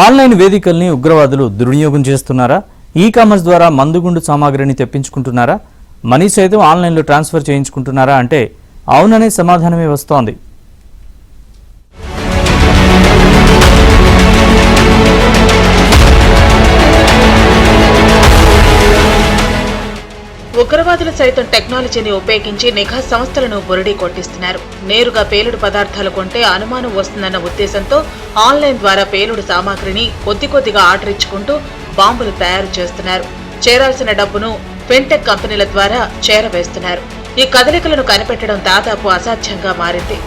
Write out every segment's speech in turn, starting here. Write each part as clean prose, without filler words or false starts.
Online వేదికల్ని ఉగ్రవాదులు దుర్వినియోగం చేస్తున్నారా? ఈ కామర్స్ ద్వారా మందుగుండు సామాగ్రిని తెప్పించుకుంటున్నారా? మనీ సైతం ఆన్లైన్లో ట్రాన్స్ఫర్ చేయించుకుంటున్నారా అంటే అవుననే సమాధానమే వస్తోంది. ఉగ్రవాదులు సైతం టెక్నాలజీని ఉపయోగించి నిఘా సంస్థలను బురడీ కొట్టిస్తున్నారు. నేరుగా పేలుడు పదార్థాలు కొంటే అనుమానం వస్తుందన్న ఉద్దేశంతో ఆన్లైన్ ద్వారా పేలుడు సామాగ్రిని కొద్దిగా ఆర్డర్ ఇచ్చుకుంటూ బాంబులు తయారు చేస్తున్నారు. చేరాల్సిన డబ్బును ఫిన్టెక్ కంపెనీల ద్వారా చేరవేస్తున్నారు. ఈ కదలికలను కనిపెట్టడం దాదాపు అసాధ్యంగా మారింది.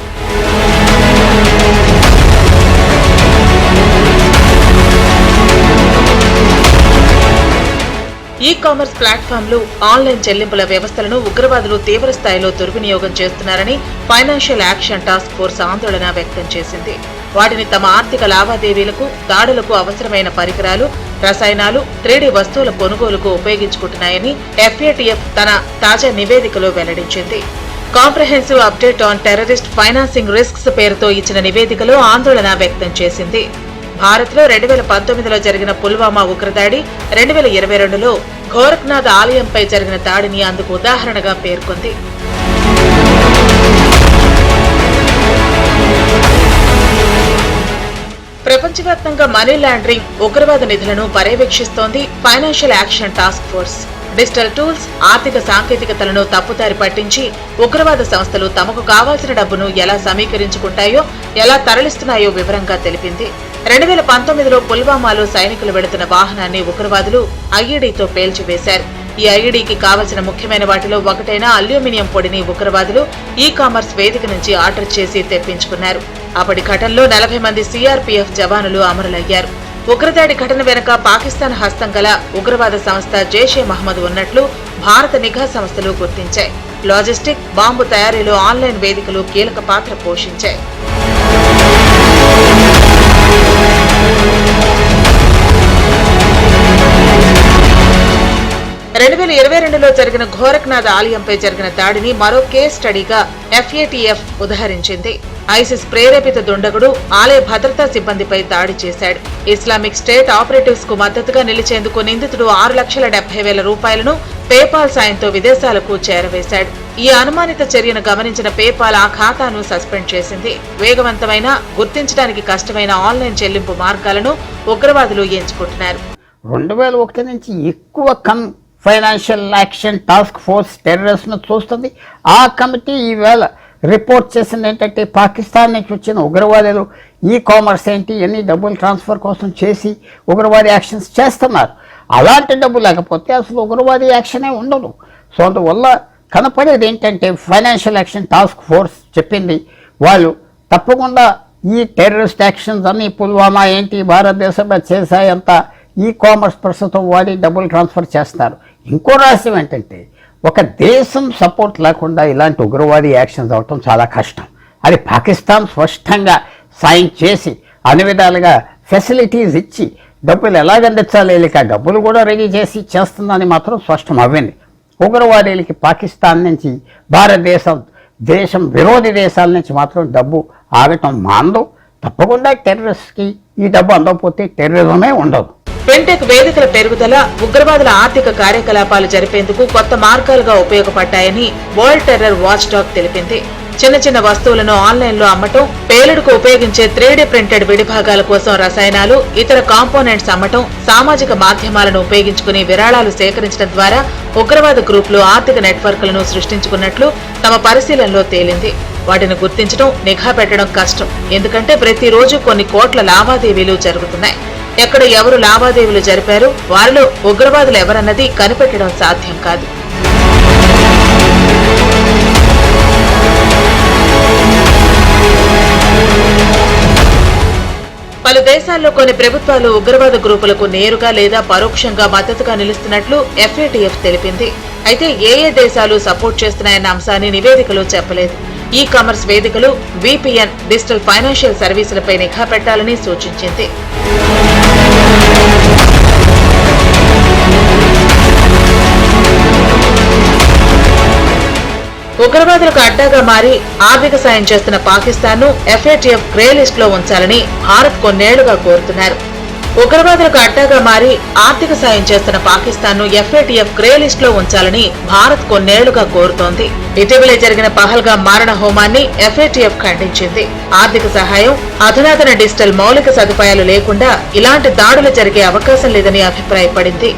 ఈ కామర్స్ ప్లాట్ఫామ్లు ఆన్లైన్ చెల్లింపుల వ్యవస్థలను ఉగ్రవాదులు తీవ్ర స్థాయిలో దుర్వినియోగం చేస్తున్నారని ఫైనాన్షియల్ యాక్షన్ టాస్క్ ఫోర్స్ ఆందోళన వ్యక్తం చేసింది. వాటిని తమ ఆర్థిక లావాదేవీలకు, దాడులకు అవసరమైన పరికరాలు, రసాయనాలు, 3D వస్తువుల కొనుగోలుకు ఉపయోగించుకుంటున్నాయని FATF తన తాజా నివేదికలో వెల్లడించింది. Comprehensive update on terrorist financing risks పేరుతో ఇచ్చిన నివేదికలో ఆందోళన వ్యక్తం చేసింది. భారత్లో 2019లో జరిగిన పుల్వామా ఉగ్రదాడి, 2022లో గోరఖ్నాథ్ ఆలయంపై జరిగిన దాడిని అందుకు ఉదాహరణగా పేర్కొంది. ప్రపంచవ్యాప్తంగా మనీ లాండరింగ్, ఉగ్రవాద నిధులను పర్యవేక్షిస్తోంది financial action task force. Digital tools, ఆర్థిక సాంకేతికతలను తప్పుదారి పట్టించి ఉగ్రవాద సంస్థలు తమకు కావాల్సిన డబ్బును ఎలా సమీకరించుకుంటాయో, ఎలా తరలిస్తున్నాయో వివరంగా తెలిపింది. 2019లో పుల్వామాలో సైనికులు వెళుతున్న వాహనాన్ని ఉగ్రవాదులు ఐఈడీతో పేల్చివేశారు. ఈ ఐఈడీకి కావలసిన ముఖ్యమైన వాటిలో ఒకటైన అల్యూమినియం పొడిని ఉగ్రవాదులు ఈ కామర్స్ వేదిక నుంచి ఆర్డర్ చేసి తెప్పించుకున్నారు. అప్పటి ఘటనలో 40 మంది CRPF జవానులు అమరులయ్యారు. ఉగ్రదాడి ఘటన వెనుక పాకిస్తాన్ హస్తం గల ఉగ్రవాద సంస్థ జైషే మహమ్మద్ ఉన్నట్లు భారత నిఘా సంస్థలు గుర్తించాయి. లాజిస్టిక్, బాంబు తయారీలో ఆన్లైన్ వేదికలు కీలక పాత్ర పోషించాయి. రెండు 2022లో జరిగిన గోరఖ్నాథ్ ఆలయంపై జరిగిన దాడిని మరో కేస్ స్టడీగా FATF ఉదహరించింది. ఐసిస్ ప్రేరేపిత దుండగుడు ఆలయ భద్రతా సిబ్బందిపై దాడి చేశాడు. ఇస్లామిక్ స్టేట్ ఆపరేటివ్స్ కు మద్దతుగా నిలిచేందుకు నిందితుడు 6,70,000 రూపాయలను పేపాల్ సాయంతో విదేశాలకు చేరవేశాడు. ఈ అనుమానిత చర్యను గమనించిన పేపాల్ ఆ ఖాతాను సస్పెండ్ చేసింది. వేగవంతమైన, గుర్తించడానికి కష్టమైన ఆన్లైన్ చెల్లింపు మార్గాలను ఉగ్రవాదులు ఎంచుకుంటున్నారు. 2001 నుంచి ఎక్కువ ఫైనాన్షియల్ యాక్షన్ టాస్క్ ఫోర్స్ టెర్రరిస్ట్ను చూస్తుంది. ఆ కమిటీ ఈవేళ రిపోర్ట్ చేసింది ఏంటంటే, పాకిస్తాన్ నుంచి వచ్చిన ఉగ్రవాదులు ఈ కామర్స్ ఏంటి, ఎన్ని డబ్బులు ట్రాన్స్ఫర్ కోసం చేసి ఉగ్రవాది యాక్షన్స్ చేస్తున్నారు. అలాంటి డబ్బు లేకపోతే అసలు ఉగ్రవాది యాక్షనే ఉండదు. సో అందువల్ల కనపడేది ఏంటంటే, ఫైనాన్షియల్ యాక్షన్ టాస్క్ ఫోర్స్ చెప్పింది వాళ్ళు తప్పకుండా ఈ టెర్రరిస్ట్ యాక్షన్స్ అన్ని పుల్వామా ఏంటి, భారతదేశంలో చేశాయంత ఈ కామర్స్ ప్రస్తుతం వాడి డబ్బులు ట్రాన్స్ఫర్ చేస్తారు. ఇంకో రహస్యం ఏంటంటే, ఒక దేశం సపోర్ట్ లేకుండా ఇలాంటి ఉగ్రవాది యాక్షన్స్ అవటం చాలా కష్టం. అది పాకిస్తాన్ స్పష్టంగా సాయం చేసి అన్ని విధాలుగా ఫెసిలిటీస్ ఇచ్చి డబ్బులు ఎలాగందించాలి, లేక డబ్బులు కూడా రెడీ చేసి చేస్తుందని మాత్రం స్పష్టం అవ్వింది. ఉగ్రవాదీలకి పాకిస్తాన్ నుంచి, దేశం విరోధి దేశాల నుంచి మాత్రం డబ్బు ఆగటం మాందు. తప్పకుండా టెర్రరిస్ట్కి ఈ డబ్బు అందకపోతే టెర్రరిజమే ఉండదు. ఫిన్టెక్ వేదికల పెరుగుదల ఉగ్రవాదుల ఆర్థిక కార్యకలాపాలు జరిపేందుకు కొత్త మార్గాలుగా ఉపయోగపడ్డాయని వరల్డ్ టెర్రర్ వాచ్ డాగ్ తెలిపింది. చిన్న వస్తువులను ఆన్లైన్లో అమ్మటం, పేలుడుకు ఉపయోగించే 3D ప్రింటెడ్ విడిభాగాల కోసం రసాయనాలు, ఇతర కాంపోనెంట్స్ అమ్మటం, సామాజిక మాధ్యమాలను ఉపయోగించుకుని విరాళాలు సేకరించడం ద్వారా ఉగ్రవాద గ్రూపులు ఆర్థిక నెట్వర్క్లను సృష్టించుకున్నట్లు తమ పరిశీలనలో తేలింది. వాటిని గుర్తించడం, నిఘా పెట్టడం కష్టం. ఎందుకంటే ప్రతిరోజు కొన్ని కోట్ల లావాదేవీలు జరుగుతున్నాయి. ఎక్కడ ఎవరు లావాదేవీలు జరిపారు, వారిలో ఉగ్రవాదులు ఎవరన్నది కనిపెట్టడం సాధ్యం కాదు. పలు దేశాల్లో కొన్ని ప్రభుత్వాలు ఉగ్రవాద గ్రూపులకు నేరుగా లేదా పరోక్షంగా మద్దతుగా నిలుస్తున్నట్లు FATF తెలిపింది. అయితే ఏ దేశాలు సపోర్ట్ చేస్తున్నాయన్న అంశాన్ని నివేదికలో చెప్పలేదు. ఈ కామర్స్ వేదికలు, VPN, డిజిటల్ ఫైనాన్షియల్ సర్వీసులపై నిఘా పెట్టాలని సూచించింది. ఉగ్రవాదులకు అడ్డాగా మారి ఆర్థిక సాయం చేస్తున్న పాకిస్తాన్ను FATF గ్రే లిస్ట్ లో ఉంచాలని భారత్ కొన్నేళ్లుగా కోరుతున్నారు. ఉగ్రవాదులకు అడ్డాగా మారి ఆర్థిక సాయం చేస్తున్న పాకిస్తాన్ ను FATF గ్రే లిస్ట్ లో ఉంచాలని భారత్ కొన్నేళ్లుగా కోరుతోంది. ఇటీవలే జరిగిన పహల్గామ్ మారణ హోమాన్ని FATF ఖండించింది. ఆర్థిక సహాయం, అధునాతన డిజిటల్ మౌలిక సదుపాయాలు లేకుండా ఇలాంటి దాడులు జరిగే అవకాశం లేదని అభిప్రాయపడింది.